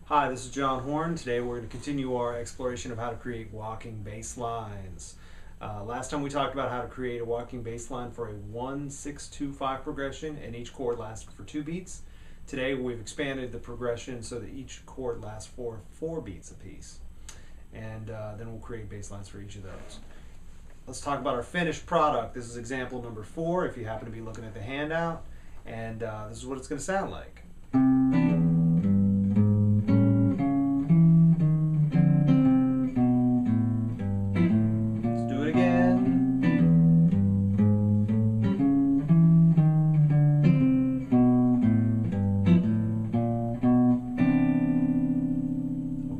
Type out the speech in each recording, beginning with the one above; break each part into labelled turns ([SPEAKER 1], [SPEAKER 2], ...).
[SPEAKER 1] Hi, this is John Horne. Today we're going to continue our exploration of how to create walking bass lines. Last time we talked about how to create a walking bass line for a 1-6-2-5 progression, and each chord lasts for 2 beats. Today we've expanded the progression so that each chord lasts for 4 beats apiece. And then we'll create bass lines for each of those. Let's talk about our finished product. This is example number 4 if you happen to be looking at the handout. And this is what it's going to sound like.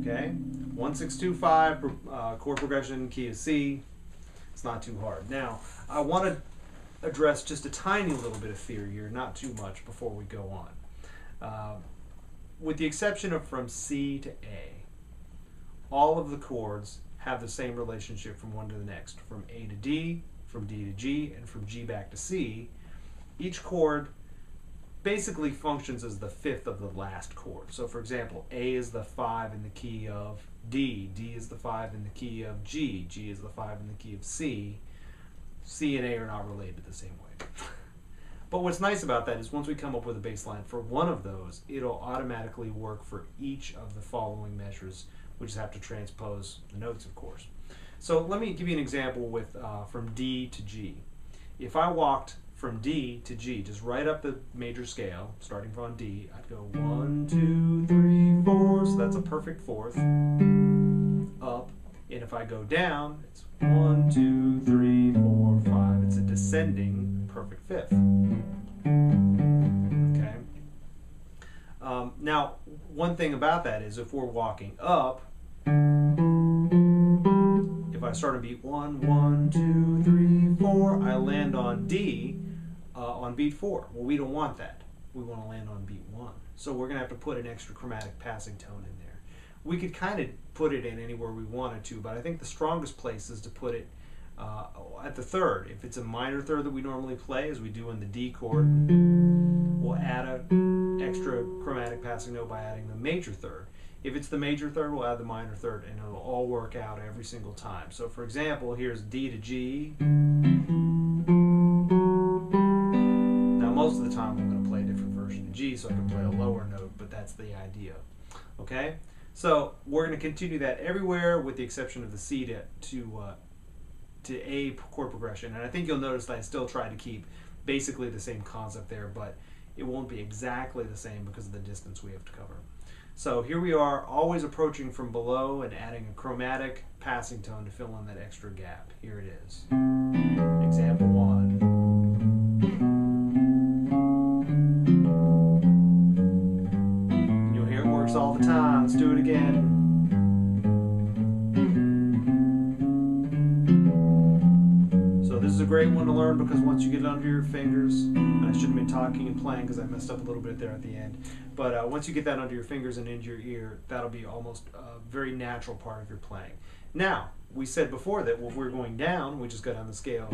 [SPEAKER 1] Okay, 1-6-2-5 chord progression, key is C. It's not too hard. Now, I want to address just a tiny little bit of theory here, not too much, before we go on. With the exception of from C to A, all of the chords have the same relationship from one to the next. From A to D, from D to G, and from G back to C. Each chord basically functions as the fifth of the last chord. So for example, A is the 5 in the key of D, D is the 5 in the key of G, G is the 5 in the key of C. C and A are not related the same way. But what's nice about that is once we come up with a bass line for one of those, it'll automatically work for each of the following measures. We just have to transpose the notes, of course. So let me give you an example with from D to G. If I walked from D to G, just right up the major scale, starting from D, I'd go 1, 2, 3, 4, so that's a perfect fourth, up, and if I go down, it's 1, 2, 3, 4, 5, it's a descending perfect fifth. Okay. Now, one thing about that is if we're walking up, if I start on beat 1, 1, 2, 3, 4, I land on D on beat 4. Well, we don't want that. We want to land on beat 1. So we're going to have to put an extra chromatic passing tone in there. We could kind of put it in anywhere we wanted to, but I think the strongest place is to put it at the third. If it's a minor third that we normally play, as we do in the D chord, we'll add an extra chromatic passing note by adding the major third. If it's the major third, we'll add the minor third, and it'll all work out every single time. So for example, here's D to G. Now most of the time I'm going to play a different version of G so I can play a lower note, but that's the idea. Okay? So we're going to continue that everywhere with the exception of the C to A chord progression. And I think you'll notice that I still try to keep basically the same concept there, but it won't be exactly the same because of the distance we have to cover. So here we are, always approaching from below and adding a chromatic passing tone to fill in that extra gap. Here it is. Example 1. And you'll hear it works all the time. Let's do it again. So this is a great one to learn because once you get it under your fingers, and I shouldn't have been talking and playing because I messed up a little bit there at the end, but once you get that under your fingers and into your ear, that'll be almost a very natural part of your playing. Now, we said before that when we're going down, we just go down the scale.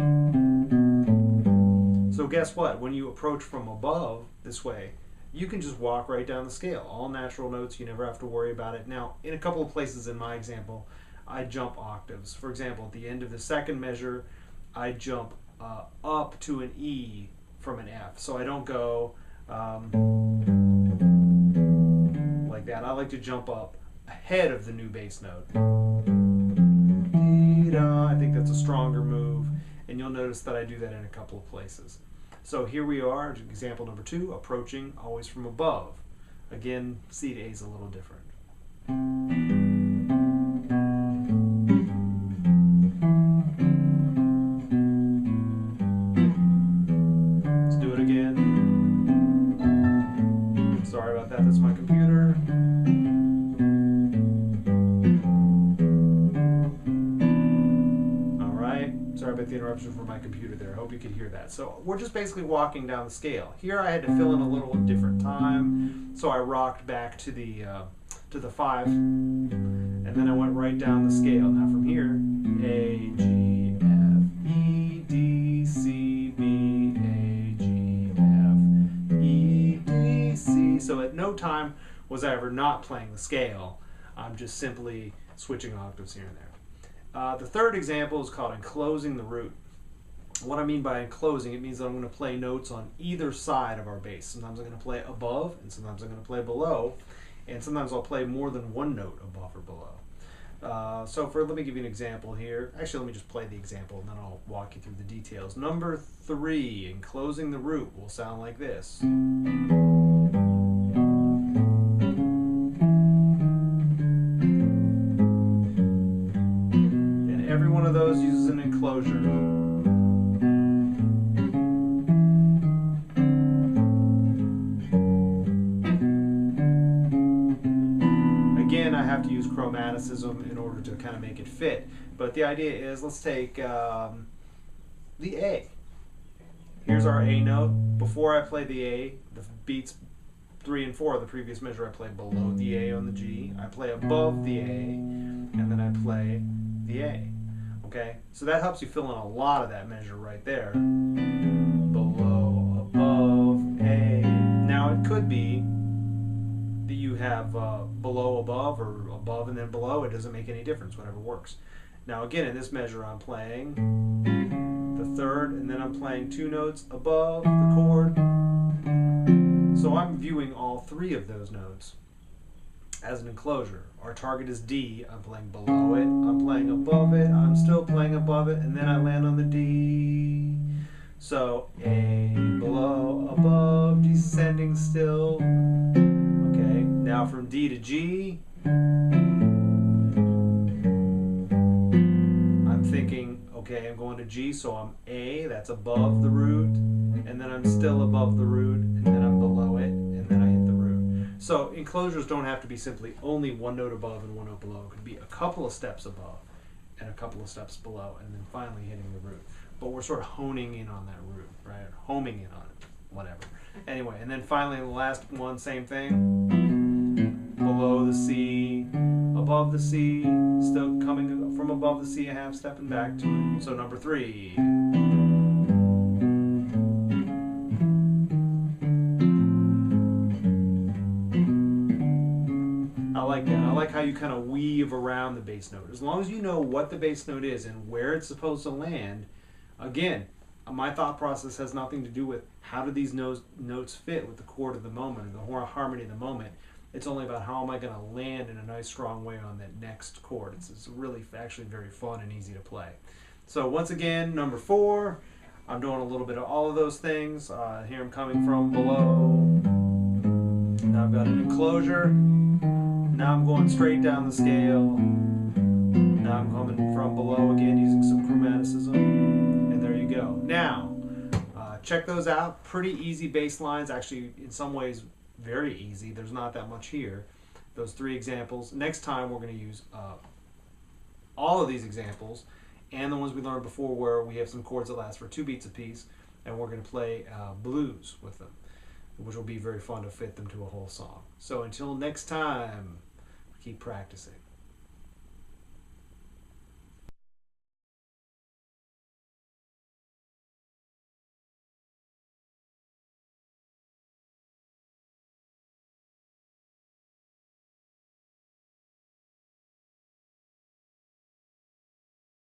[SPEAKER 1] So guess what? When you approach from above this way, you can just walk right down the scale. All natural notes, you never have to worry about it. Now, in a couple of places in my example, I jump octaves. For example, at the end of the second measure, I jump up to an E from an F. So I don't go like that. I like to jump up ahead of the new bass note. I think that's a stronger move, and you'll notice that I do that in a couple of places. So here we are, example number 2, approaching always from above. Again, C to A is a little different. Let's do it again. Sorry about that, that's my computer. Sorry about the interruption from my computer there. I hope you could hear that. So we're just basically walking down the scale. Here I had to fill in a little different time, so I rocked back to the 5, and then I went right down the scale. Now from here, A, G, F, E, D, C, B, A, G, F, E, D, C. So at no time was I ever not playing the scale. I'm just simply switching octaves here and there. The third example is called enclosing the root. What I mean by enclosing, it means that I'm going to play notes on either side of our bass. Sometimes I'm going to play above, and sometimes I'm going to play below, and sometimes I'll play more than one note above or below. Let me give you an example here. Actually, let me just play the example, and then I'll walk you through the details. Number 3, enclosing the root, will sound like this. And every one of those uses an enclosure. Again, I have to use chromaticism in order to kind of make it fit. But the idea is, let's take the A. Here's our A note. Before I play the A, the beats 3 and 4 of the previous measure, I play below the A on the G. I play above the A, and then I play the A. Okay? So that helps you fill in a lot of that measure right there. Below, above, A. Now it could be that you have below, above, or above and then below. It doesn't make any difference, whatever works. Now again, in this measure I'm playing the third, and then I'm playing 2 notes above the chord. So I'm viewing all 3 of those notes as an enclosure. Our target is D. I'm playing below it, I'm playing above it, I'm still playing above it, and then I land on the D. So A, below, above, descending still. Okay, now from D to G, I'm thinking, okay, I'm going to G, so I'm A, that's above the root, and then I'm still above the root, and then I'm below it, and then I hit the root. So enclosures don't have to be simply only one note above and one note below. It could be a couple of steps above and a couple of steps below, and then finally hitting the root. But we're sort of honing in on that root, right? Homing in on it, whatever. Anyway, and then finally the last one, same thing. Below the C, above the C, still coming from above the C a half, stepping back to it. So number 3. I like that. I like how you kind of weave around the bass note. As long as you know what the bass note is and where it's supposed to land, again, my thought process has nothing to do with how do these notes fit with the chord of the moment or the harmony of the moment. It's only about how am I going to land in a nice strong way on that next chord. It's really actually very fun and easy to play. So once again, number 4, I'm doing a little bit of all of those things. Here I'm coming from below. Now I've got an enclosure. Now I'm going straight down the scale. Now I'm coming from below again using some chromaticism. And there you go. Now, check those out. Pretty easy bass lines. Actually, in some ways, very easy. There's not that much here. Those 3 examples. Next time we're going to use all of these examples and the ones we learned before where we have some chords that last for 2 beats apiece, and we're going to play blues with them, which will be very fun to fit them to a whole song. So until next time, keep practicing.